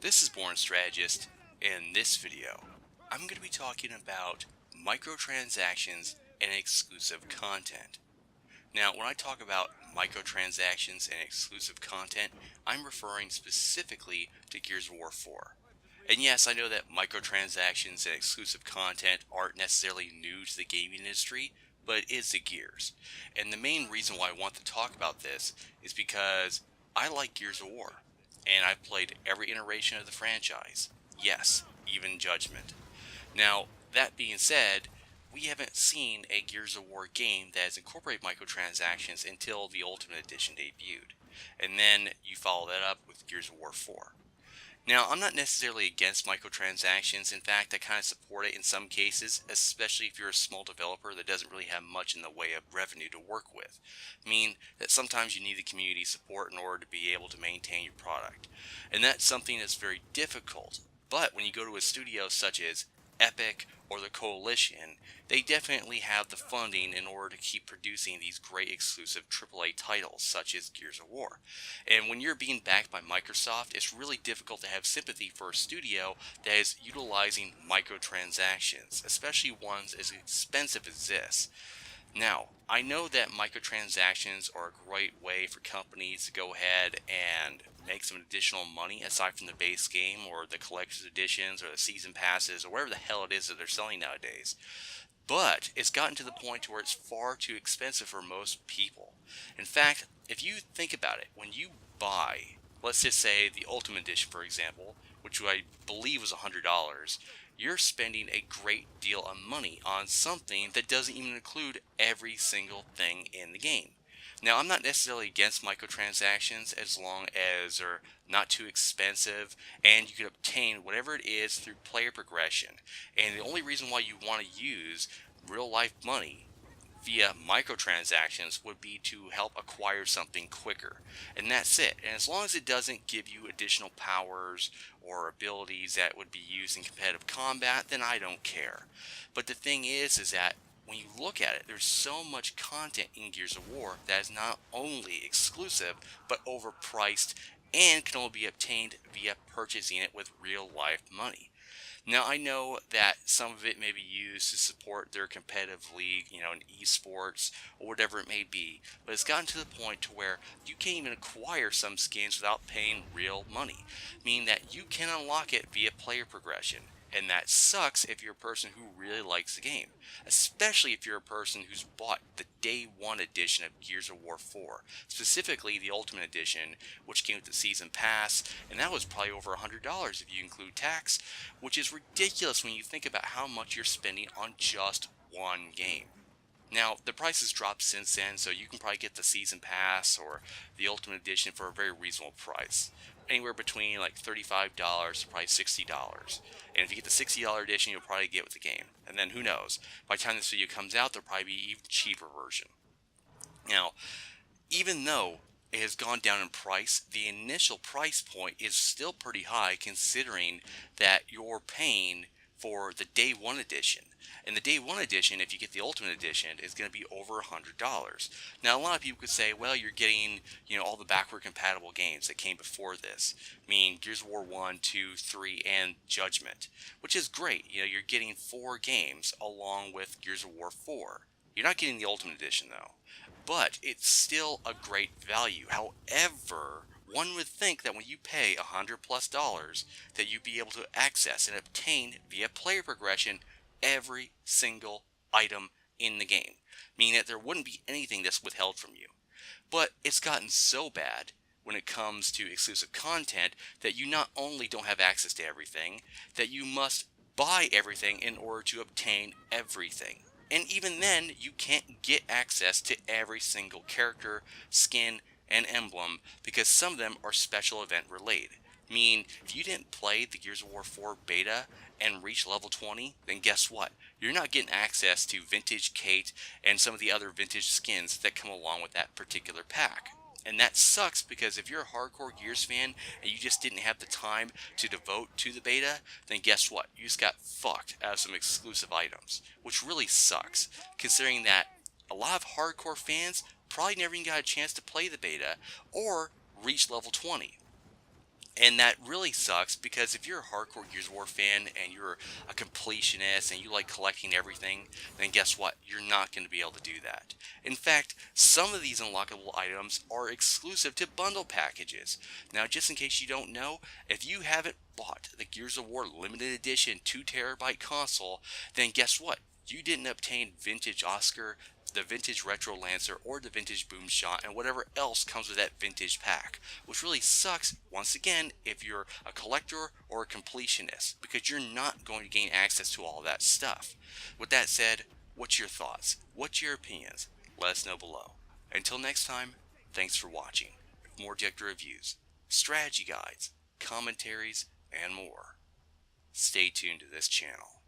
This is Born Strategist. In this video, I'm going to be talking about microtransactions and exclusive content. Now, when I talk about microtransactions and exclusive content, I'm referring specifically to Gears of War 4. And yes, I know that microtransactions and exclusive content aren't necessarily new to the gaming industry, but it is the Gears. And the main reason why I want to talk about this is because I like Gears of War, and I've played every iteration of the franchise. Yes, even Judgment. Now, that being said, we haven't seen a Gears of War game that has incorporated microtransactions until the Ultimate Edition debuted. And then you follow that up with Gears of War 4. Now, I'm not necessarily against microtransactions. In fact, I kind of support it in some cases, especially if you're a small developer that doesn't really have much in the way of revenue to work with. I mean that sometimes you need the community support in order to be able to maintain your product. And that's something that's very difficult. But when you go to a studio such as Epic or the Coalition, they definitely have the funding in order to keep producing these great exclusive AAA titles such as Gears of War. And when you're being backed by Microsoft, it's really difficult to have sympathy for a studio that is utilizing microtransactions, especially ones as expensive as this. Now, I know that microtransactions are a great way for companies to go ahead and make some additional money aside from the base game or the collector's editions or the season passes or whatever the hell it is that they're selling nowadays. But it's gotten to the point to where it's far too expensive for most people. In fact, if you think about it, when you buy, let's just say the Ultimate Edition, for example, which I believe was $100, you're spending a great deal of money on something that doesn't even include every single thing in the game. Now, I'm not necessarily against microtransactions as long as they're not too expensive and you can obtain whatever it is through player progression. And the only reason why you want to use real life money via microtransactions would be to help acquire something quicker. And that's it. And as long as it doesn't give you additional powers or abilities that would be used in competitive combat, then I don't care. But the thing is that when you look at it, there's so much content in Gears of War that is not only exclusive, but overpriced and can only be obtained via purchasing it with real life money. Now, I know that some of it may be used to support their competitive league, in esports or whatever it may be, but it's gotten to the point to where you can't even acquire some skins without paying real money, meaning that you can unlock it via player progression. And that sucks if you're a person who really likes the game, especially if you're a person who's bought the Day 1 edition of Gears of War 4, specifically the Ultimate Edition, which came with the Season Pass, and that was probably over $100 if you include tax, which is ridiculous when you think about how much you're spending on just one game. Now, the price has dropped since then, so you can probably get the Season Pass or the Ultimate Edition for a very reasonable price. Anywhere between like $35 to probably $60. And if you get the $60 edition, you'll probably get with the game. And then who knows, by the time this video comes out, there'll probably be an even cheaper version. Now, even though it has gone down in price, the initial price point is still pretty high considering that you're paying for the Day 1 edition. And the Day 1 edition, if you get the Ultimate Edition, is going to be over $100. Now, a lot of people could say, well, you're getting, all the backward compatible games that came before this. I mean, Gears of War 1, 2, 3, and Judgment, which is great. You're getting 4 games along with Gears of War 4. You're not getting the Ultimate Edition, though. But it's still a great value. However, one would think that when you pay $100+ that you'd be able to access and obtain via player progression every single item in the game, meaning that there wouldn't be anything that's withheld from you. But it's gotten so bad when it comes to exclusive content that you not only don't have access to everything, that you must buy everything in order to obtain everything. And even then, you can't get access to every single character, skin, and emblem because some of them are special event related. Meaning, if you didn't play the Gears of War 4 beta and reach level 20, then guess what? You're not getting access to Vintage Kate and some of the other vintage skins that come along with that particular pack. And that sucks because if you're a hardcore Gears fan and you just didn't have the time to devote to the beta, then guess what? You just got fucked out of some exclusive items, which really sucks, considering that a lot of hardcore fans probably never even got a chance to play the beta or reach level 20. And that really sucks because if you're a hardcore Gears of War fan and you're a completionist and you like collecting everything, then guess what? You're not going to be able to do that. In fact, some of these unlockable items are exclusive to bundle packages. Now, just in case you don't know, if you haven't bought the Gears of War limited edition 2 terabyte console, then guess what? You didn't obtain Vintage Oscar, the Vintage Retro Lancer, or the Vintage Boomshot, and whatever else comes with that vintage pack. Which really sucks, once again, if you're a collector or a completionist, because you're not going to gain access to all that stuff. With that said, what's your thoughts? What's your opinions? Let us know below. Until next time, thanks for watching. More objective reviews, strategy guides, commentaries, and more. Stay tuned to this channel.